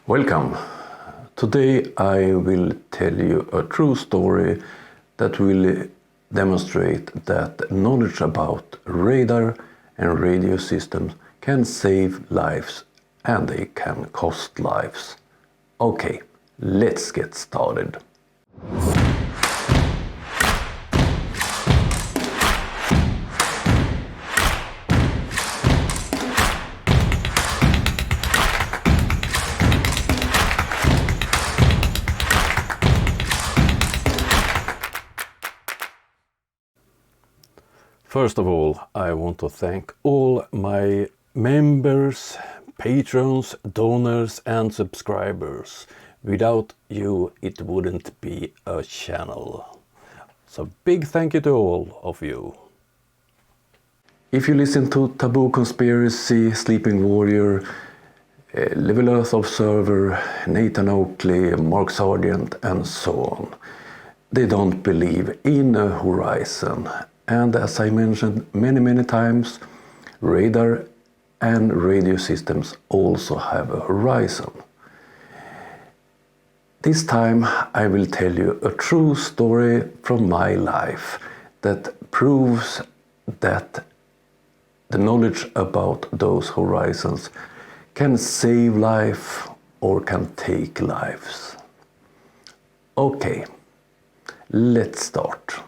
Welcome. Today I will tell you a true story that will demonstrate that knowledge about radar and radio systems can save lives and they can cost lives. Okay, let's get started. First of all, I want to thank all my members, patrons, donors and subscribers. Without you, it wouldn't be a channel. So big thank you to all of you. If you listen to Taboo Conspiracy, Sleeping Warrior, Level Earth Observer, Nathan Oakley, Mark Sargent and so on, they don't believe in a horizon. And as I mentioned many times, radar and radio systems also have a horizon. This time I will tell you a true story from my life that proves that the knowledge about those horizons can save life or can take lives. Okay, let's start.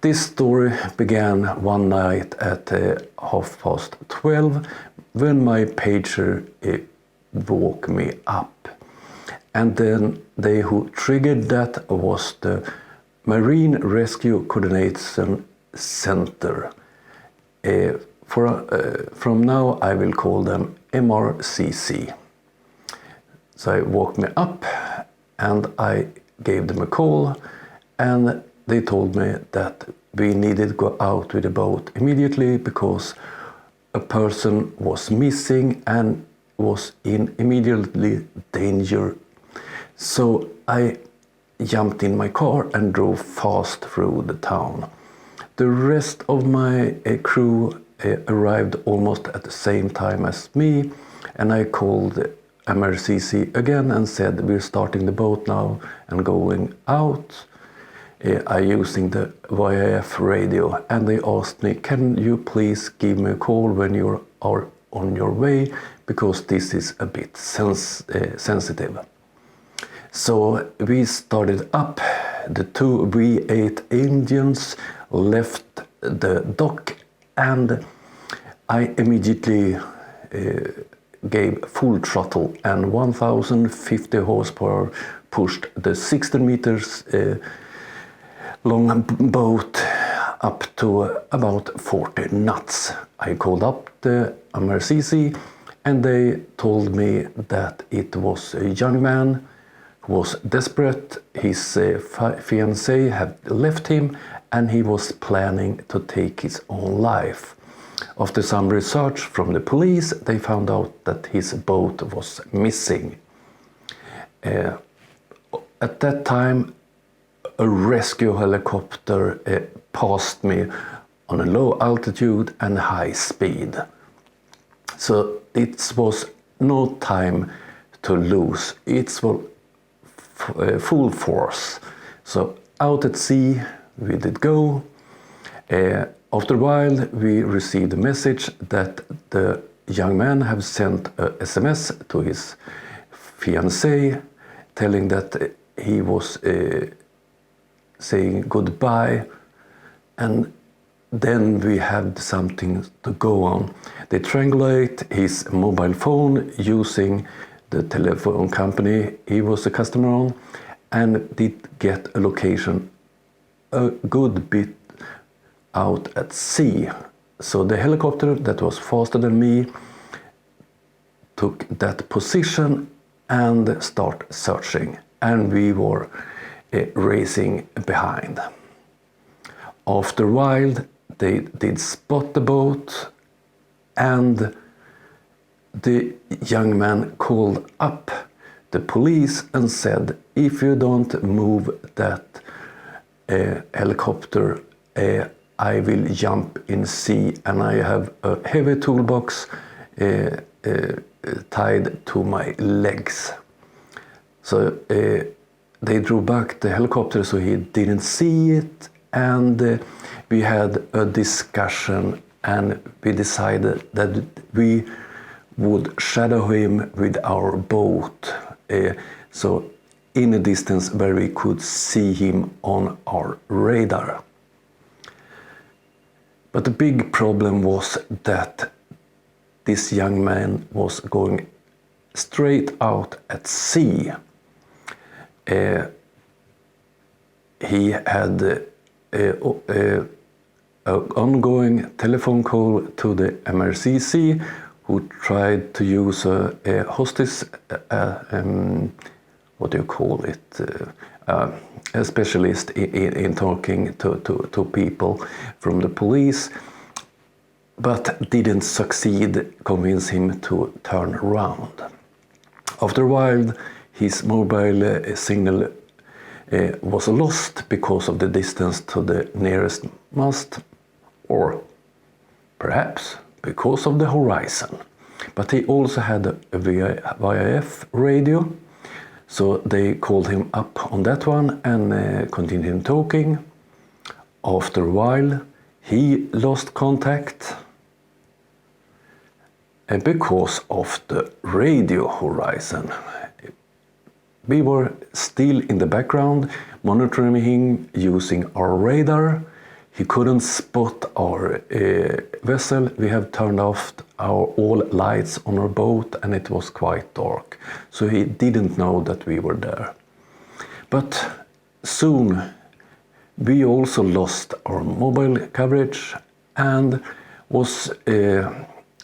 This story began one night at 12:30 when my pager woke me up. And then they who triggered that was the Marine Rescue Coordination Center. From now I will call them MRCC. So I woke me up and I gave them a call and they told me that we needed to go out with a boat immediately because a person was missing and was in immediately danger. So I jumped in my car and drove fast through the town. The rest of my crew arrived almost at the same time as me, and I called MRCC again and said we're starting the boat now and going out. I using the VHF radio, and they asked me, can you please give me a call when you are on your way, because this is a bit sensitive. So we started up. The two V8 engines left the dock and I immediately gave full throttle and 1050 horsepower pushed the 16 meters long boat up to about 40 knots. I called up the MRCC and they told me that it was a young man who was desperate. His fiancée had left him and he was planning to take his own life. After some research from the police, they found out that his boat was missing. At that time, a rescue helicopter passed me on a low altitude and high speed. So it was no time to lose. It was full force. So out at sea we did go. After a while we received a message that the young man had sent a SMS to his fiancée telling that he was saying goodbye, and then we had something to go on. They triangulate his mobile phone using the telephone company he was a customer on and did get a location a good bit out at sea. So the helicopter that was faster than me took that position and start searching, and we were racing behind. After a while they did spot the boat and the young man called up the police and said, if you don't move that helicopter, I will jump in sea, and I have a heavy toolbox tied to my legs. So they drew back the helicopter so he didn't see it, and we had a discussion, and we decided that we would shadow him with our boat, so in a distance where we could see him on our radar. But the big problem was that this young man was going straight out at sea. He had an ongoing telephone call to the MRCC, who tried to use a hostage, what do you call it, a specialist in talking to people from the police, but didn't succeed convince him to turn around. After a while, his mobile signal was lost because of the distance to the nearest mast, or perhaps because of the horizon. But he also had a VHF radio, so they called him up on that one and continued talking. After a while, he lost contact, and because of the radio horizon. We were still in the background, monitoring him using our radar. He couldn't spot our vessel. We have turned off all lights on our boat, and it was quite dark. So he didn't know that we were there. But soon we also lost our mobile coverage and was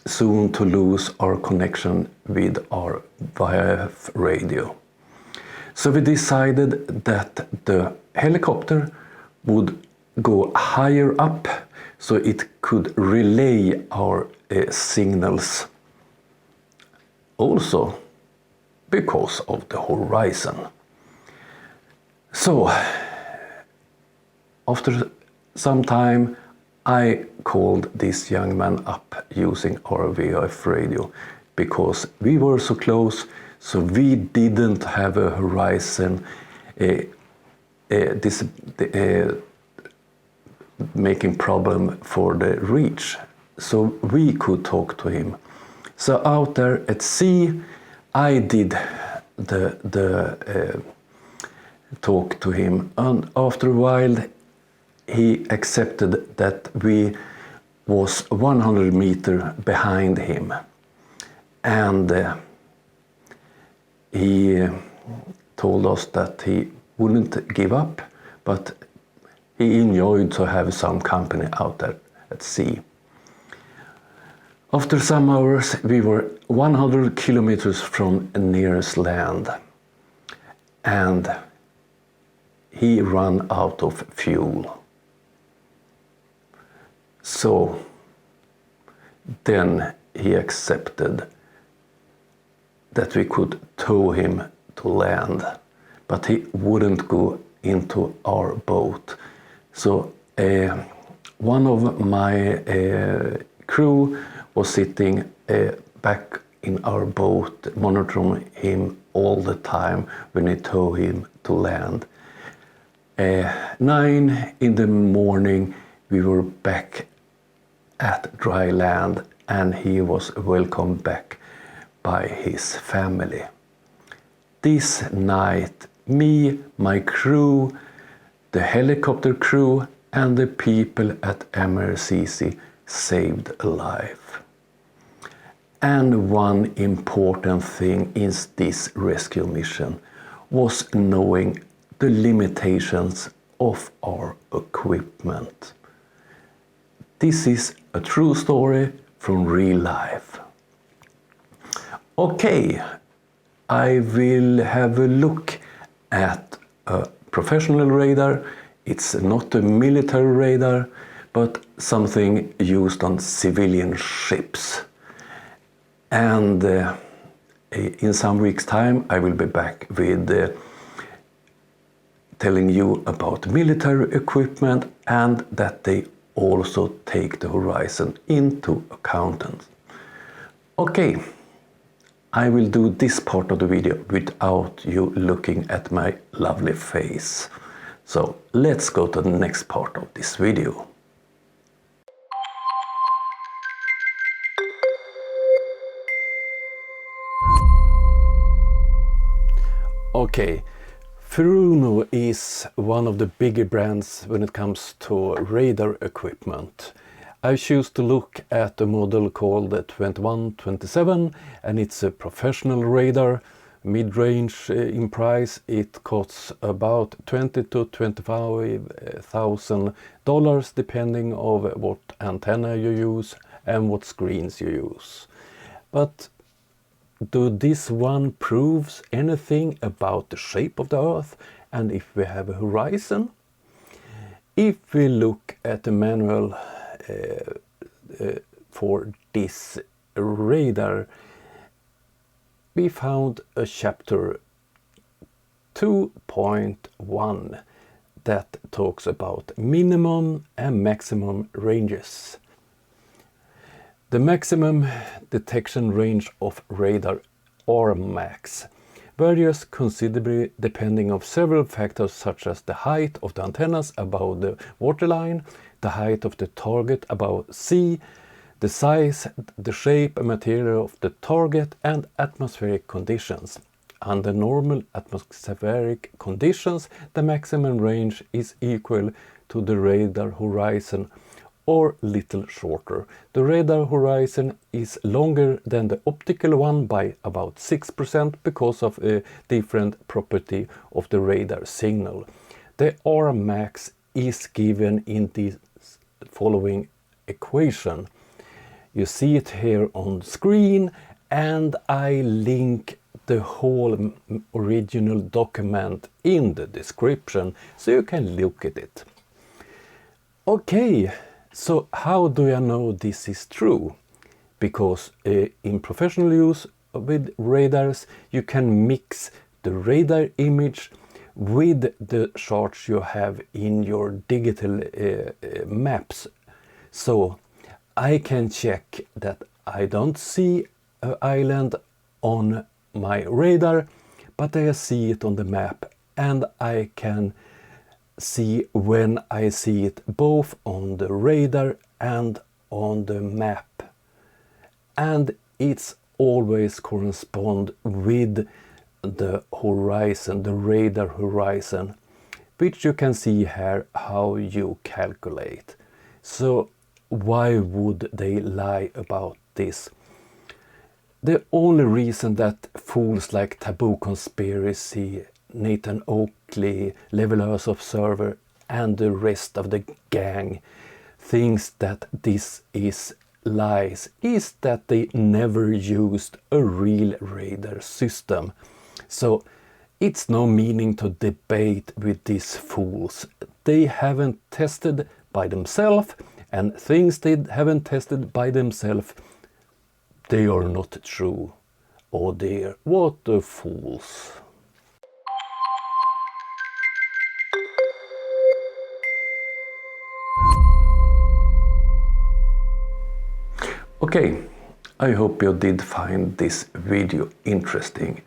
soon to lose our connection with our VHF radio. So we decided that the helicopter would go higher up so it could relay our signals, also because of the horizon. So after some time, I called this young man up using our VHF radio because we were so close, so we didn't have a horizon making problem for the reach, so we could talk to him. So out there at sea, I did the talk to him, and after a while he accepted that we was 100 meters behind him, and he told us that he wouldn't give up, but he enjoyed to have some company out there at sea. After some hours, we were 100 kilometers from the nearest land, and he ran out of fuel. So then he accepted that we could tow him to land, but he wouldn't go into our boat. So one of my crew was sitting back in our boat, monitoring him all the time when we tow him to land. 9 in the morning, we were back at dry land, and he was welcomed back by his family. This night, me, my crew, the helicopter crew, and the people at MRCC saved a life. And one important thing in this rescue mission was knowing the limitations of our equipment. This is a true story from real life. Okay, I will have a look at a professional radar. It's not a military radar, but something used on civilian ships. And in some weeks' time, I will be back with telling you about military equipment, and that they also take the horizon into account. Okay, I will do this part of the video without you looking at my lovely face. So let's go to the next part of this video. Okay, FURUNO is one of the bigger brands when it comes to radar equipment. I choose to look at a model called 2127, and it's a professional radar, mid-range in price. It costs about $20,000 to $25,000 depending on what antenna you use and what screens you use. But do this one proves anything about the shape of the Earth and if we have a horizon? If we look at the manual for this radar, we found a chapter 2.1 that talks about minimum and maximum ranges. The maximum detection range of radar, or max, varies considerably depending on several factors such as the height of the antennas above the waterline, the height of the target above sea, the size, the shape and material of the target, and atmospheric conditions. Under normal atmospheric conditions, the maximum range is equal to the radar horizon or little shorter. The radar horizon is longer than the optical one by about 6% because of a different property of the radar signal. The R max is given in the following equation. You see it here on screen, and I link the whole original document in the description so you can look at it. Okay, so how do I know this is true? Because in professional use with radars you can mix the radar image with the charts you have in your digital maps. So I can check that I don't see an island on my radar, but I see it on the map, and I can see when I see it both on the radar and on the map. And it's always correspond with the horizon, the radar horizon, which you can see here how you calculate. So why would they lie about this? The only reason that fools like Taboo Conspiracy, Nathan Oakley, Level Earth Observer and the rest of the gang thinks that this is lies is that they never used a real radar system. So it's no meaning to debate with these fools. They haven't tested by themselves, and things they haven't tested by themselves, they are not true. Oh dear, what a fools. Okay, I hope you did find this video interesting.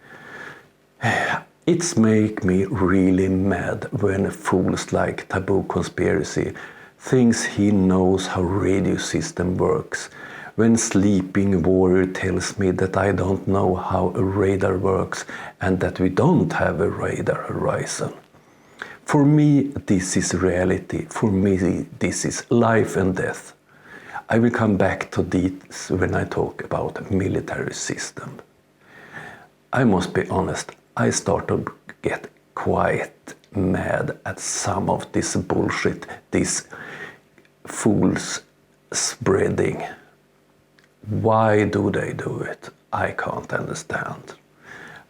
It's make me really mad when fools like Taboo Conspiracy thinks he knows how radio system works, when Sleeping Warrior tells me that I don't know how a radar works and that we don't have a radar horizon. For me, this is reality. For me, this is life and death. I will come back to this when I talk about military system. I must be honest, I start to get quite mad at some of this bullshit, these fools spreading. Why do they do it? I can't understand.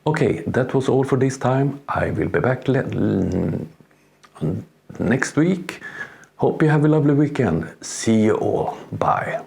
Okay, that was all for this time. I will be back next week. Hope you have a lovely weekend. See you all. Bye.